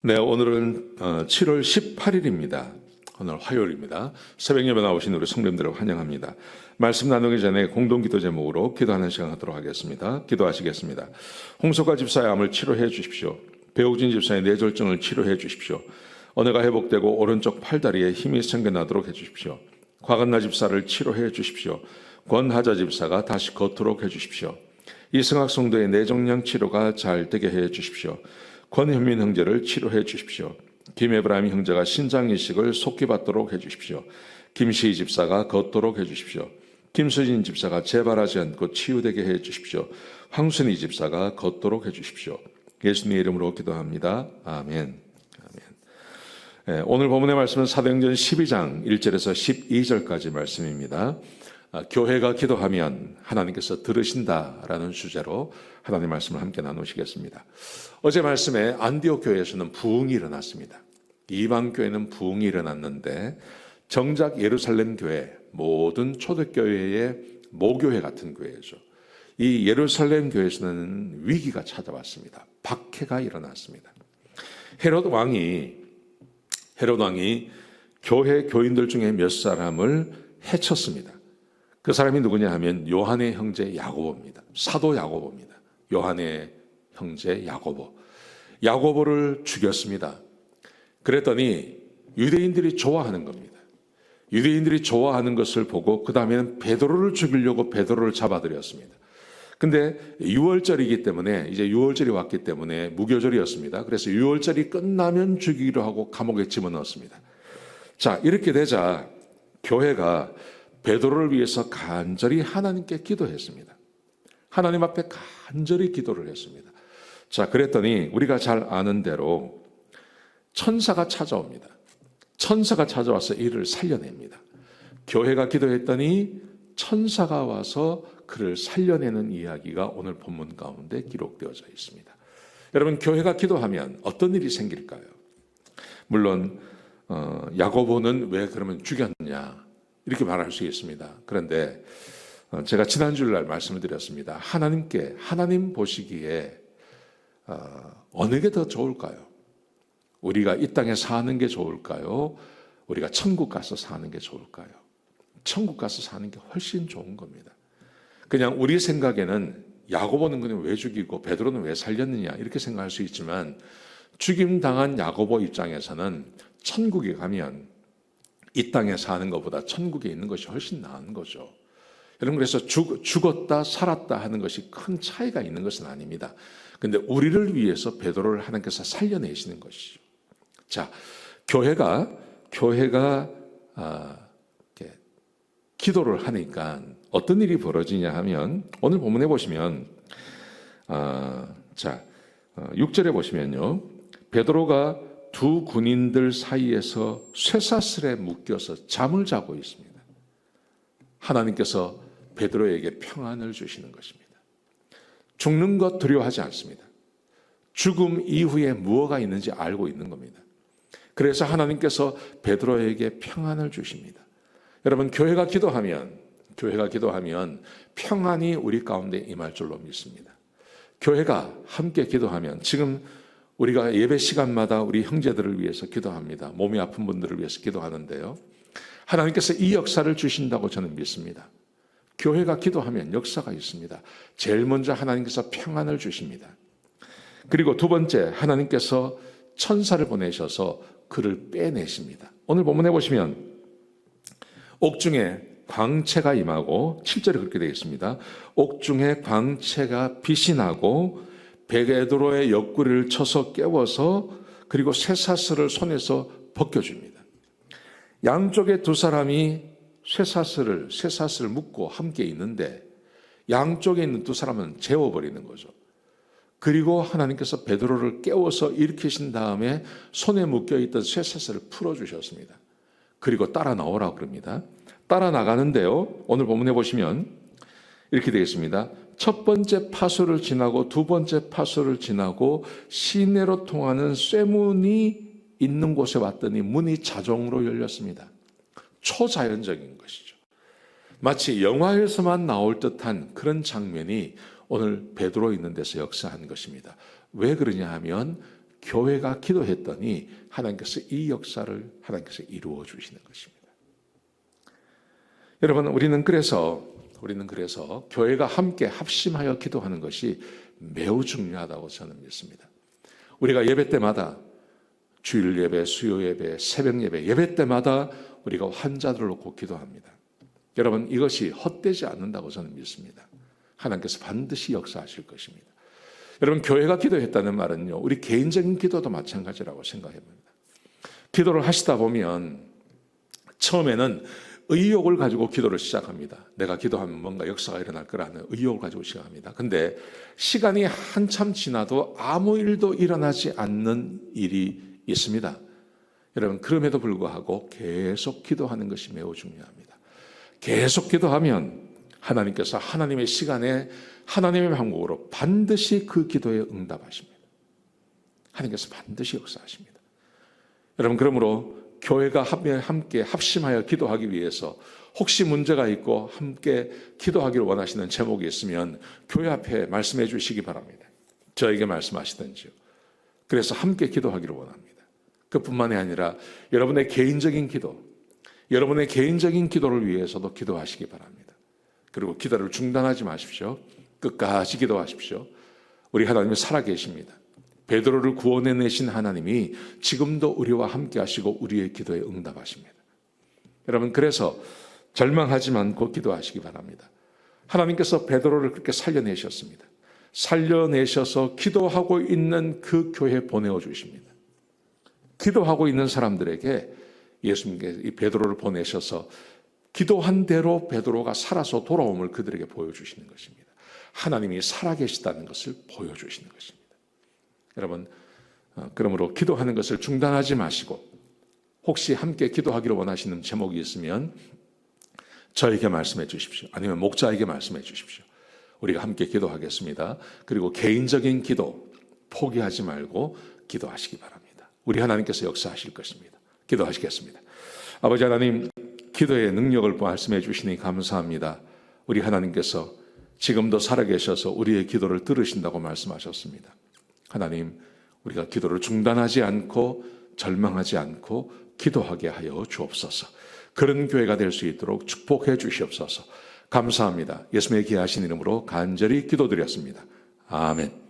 네, 오늘은 7월 18일입니다. 오늘 화요일입니다. 새벽 예배 나오신 우리 성도님들을 환영합니다. 말씀 나누기 전에 공동기도 제목으로 기도하는 시간 갖도록 하겠습니다. 기도하시겠습니다. 홍석화 집사의 암을 치료해 주십시오. 배우진 집사의 뇌졸중을 치료해 주십시오. 언어가 회복되고 오른쪽 팔다리에 힘이 생겨나도록 해주십시오. 곽은나 집사를 치료해 주십시오. 권하자 집사가 다시 걷도록 해주십시오. 이승학 성도의 뇌종양 치료가 잘 되게 해 주십시오. 권현민 형제를 치료해 주십시오. 김에브라임 형제가 신장 이식을 속히 받도록 해 주십시오. 김시희 집사가 걷도록 해 주십시오. 김수진 집사가 재발하지 않고 치유되게 해 주십시오. 황순희 집사가 걷도록 해 주십시오. 예수님의 이름으로 기도합니다. 아멘. 아멘. 오늘 본문의 말씀은 사도행전 12장 1절에서 12절까지 말씀입니다. 교회가 기도하면 하나님께서 들으신다라는 주제로 하나님의 말씀을 함께 나누시겠습니다. 어제 말씀에 안디옥 교회에서는 부흥이 일어났습니다. 이방 교회는 부흥이 일어났는데 정작 예루살렘 교회, 모든 초대교회의 모교회 같은 교회죠. 이 예루살렘 교회에서는 위기가 찾아왔습니다. 박해가 일어났습니다. 헤롯 왕이 교회 교인들 중에 몇 사람을 해쳤습니다. 그 사람이 누구냐 하면 요한의 형제 야고보입니다. 사도 야고보입니다. 요한의 형제 야고보. 야고보를 죽였습니다. 그랬더니 유대인들이 좋아하는 겁니다. 유대인들이 좋아하는 것을 보고 그 다음에는 베드로를 죽이려고 베드로를 잡아들였습니다. 근데 6월절이기 때문에 이제 6월절이 왔기 때문에 무교절이었습니다. 그래서 6월절이 끝나면 죽이기로 하고 감옥에 집어넣었습니다. 자, 이렇게 되자 교회가 베드로를 위해서 간절히 하나님께 기도했습니다. 하나님 앞에 간절히 기도를 했습니다. 자, 그랬더니 우리가 잘 아는 대로 천사가 찾아옵니다. 천사가 찾아와서 이를 살려냅니다. 교회가 기도했더니 천사가 와서 그를 살려내는 이야기가 오늘 본문 가운데 기록되어져 있습니다. 여러분, 교회가 기도하면 어떤 일이 생길까요? 물론 야고보는 왜 그러면 죽였냐 이렇게 말할 수 있습니다. 그런데 제가 지난주일 말씀을 드렸습니다. 하나님 보시기에 어느 게 더 좋을까요? 우리가 이 땅에 사는 게 좋을까요? 우리가 천국 가서 사는 게 좋을까요? 천국 가서 사는 게 훨씬 좋은 겁니다. 그냥 우리 생각에는 야고보는 그냥 왜 죽이고 베드로는 왜 살렸느냐 이렇게 생각할 수 있지만 죽임당한 야고보 입장에서는 천국에 가면 이 땅에 사는 것보다 천국에 있는 것이 훨씬 나은 거죠. 여러분, 그래서 죽었다 살았다 하는 것이 큰 차이가 있는 것은 아닙니다. 그런데 우리를 위해서 베드로를 하나님께서 살려내시는 것이죠. 자, 교회가 기도를 하니까 어떤 일이 벌어지냐 하면 오늘 본문에 보시면 6절에 보시면요, 베드로가 두 군인들 사이에서 쇠사슬에 묶여서 잠을 자고 있습니다. 하나님께서 베드로에게 평안을 주시는 것입니다. 죽는 것 두려워하지 않습니다. 죽음 이후에 무엇가 있는지 알고 있는 겁니다. 그래서 하나님께서 베드로에게 평안을 주십니다. 여러분, 교회가 기도하면 평안이 우리 가운데 임할 줄로 믿습니다. 교회가 함께 기도하면, 지금 우리가 예배 시간마다 우리 형제들을 위해서 기도합니다. 몸이 아픈 분들을 위해서 기도하는데요, 하나님께서 이 역사를 주신다고 저는 믿습니다. 교회가 기도하면 역사가 있습니다. 제일 먼저 하나님께서 평안을 주십니다. 그리고 두 번째, 하나님께서 천사를 보내셔서 그를 빼내십니다. 오늘 본문에 보시면 옥중에 광채가 임하고 7절에 그렇게 되어 있습니다. 옥중에 광채가 빛이 나고 베드로의 옆구리를 쳐서 깨워서 그리고 쇠사슬을 손에서 벗겨줍니다. 양쪽에 두 사람이 쇠사슬을 묶고 함께 있는데 양쪽에 있는 두 사람은 재워버리는 거죠. 그리고 하나님께서 베드로를 깨워서 일으키신 다음에 손에 묶여있던 쇠사슬을 풀어주셨습니다. 그리고 따라 나오라고 그럽니다. 따라 나가는데요, 오늘 본문에 보시면 이렇게 되어 있습니다. 첫 번째 파수를 지나고 두 번째 파수를 지나고 시내로 통하는 쇠문이 있는 곳에 왔더니 문이 자동으로 열렸습니다. 초자연적인 것이죠. 마치 영화에서만 나올 듯한 그런 장면이 오늘 베드로 있는 데서 역사한 것입니다. 왜 그러냐 하면 교회가 기도했더니 하나님께서 이 역사를 하나님께서 이루어 주시는 것입니다. 여러분, 우리는 그래서 교회가 함께 합심하여 기도하는 것이 매우 중요하다고 저는 믿습니다. 우리가 예배 때마다 주일 예배, 수요 예배, 새벽 예배 때마다 우리가 환자들을 놓고 기도합니다. 여러분, 이것이 헛되지 않는다고 저는 믿습니다. 하나님께서 반드시 역사하실 것입니다. 여러분, 교회가 기도했다는 말은요, 우리 개인적인 기도도 마찬가지라고 생각해 봅니다. 기도를 하시다 보면 처음에는 의욕을 가지고 기도를 시작합니다. 내가 기도하면 뭔가 역사가 일어날 거라는 의욕을 가지고 시작합니다. 근데 시간이 한참 지나도 아무 일도 일어나지 않는 일이 있습니다. 여러분, 그럼에도 불구하고 계속 기도하는 것이 매우 중요합니다. 계속 기도하면 하나님께서 하나님의 시간에 하나님의 방법으로 반드시 그 기도에 응답하십니다. 하나님께서 반드시 역사하십니다. 여러분, 그러므로 교회가 함께 합심하여 기도하기 위해서 혹시 문제가 있고 함께 기도하기를 원하시는 제목이 있으면 교회 앞에 말씀해 주시기 바랍니다. 저에게 말씀하시든지요. 그래서 함께 기도하기를 원합니다. 그뿐만이 아니라 여러분의 개인적인 기도를 위해서도 기도하시기 바랍니다. 그리고 기도를 중단하지 마십시오. 끝까지 기도하십시오. 우리 하나님은 살아계십니다. 베드로를 구원해내신 하나님이 지금도 우리와 함께 하시고 우리의 기도에 응답하십니다. 여러분, 그래서 절망하지 않고 기도하시기 바랍니다. 하나님께서 베드로를 그렇게 살려내셨습니다. 살려내셔서 기도하고 있는 그 교회에 보내어 주십니다. 기도하고 있는 사람들에게 예수님께서 이 베드로를 보내셔서 기도한 대로 베드로가 살아서 돌아옴을 그들에게 보여주시는 것입니다. 하나님이 살아계시다는 것을 보여주시는 것입니다. 여러분, 그러므로 기도하는 것을 중단하지 마시고 혹시 함께 기도하기를 원하시는 제목이 있으면 저에게 말씀해 주십시오. 아니면 목자에게 말씀해 주십시오. 우리가 함께 기도하겠습니다. 그리고 개인적인 기도 포기하지 말고 기도하시기 바랍니다. 우리 하나님께서 역사하실 것입니다. 기도하시겠습니다. 아버지 하나님, 기도의 능력을 말씀해 주시니 감사합니다. 우리 하나님께서 지금도 살아계셔서 우리의 기도를 들으신다고 말씀하셨습니다. 하나님, 우리가 기도를 중단하지 않고 절망하지 않고 기도하게 하여 주옵소서. 그런 교회가 될 수 있도록 축복해 주시옵소서. 감사합니다. 예수님의 귀하신 이름으로 간절히 기도드렸습니다. 아멘.